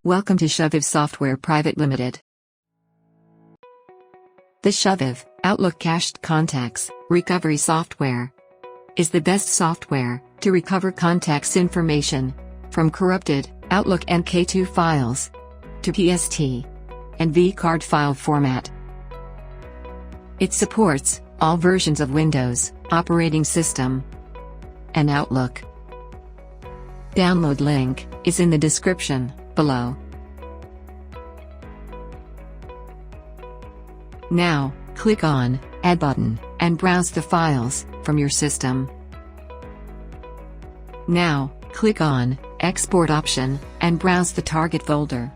Welcome to Shoviv Software Private Limited. The Shoviv Outlook Cached Contacts Recovery Software is the best software to recover contacts information from corrupted Outlook NK2 files to PST and vCard file format. It supports all versions of Windows operating system and Outlook. Download link is in the description below. Now, click on Add button and browse the files from your system. Now, click on Export option and browse the target folder.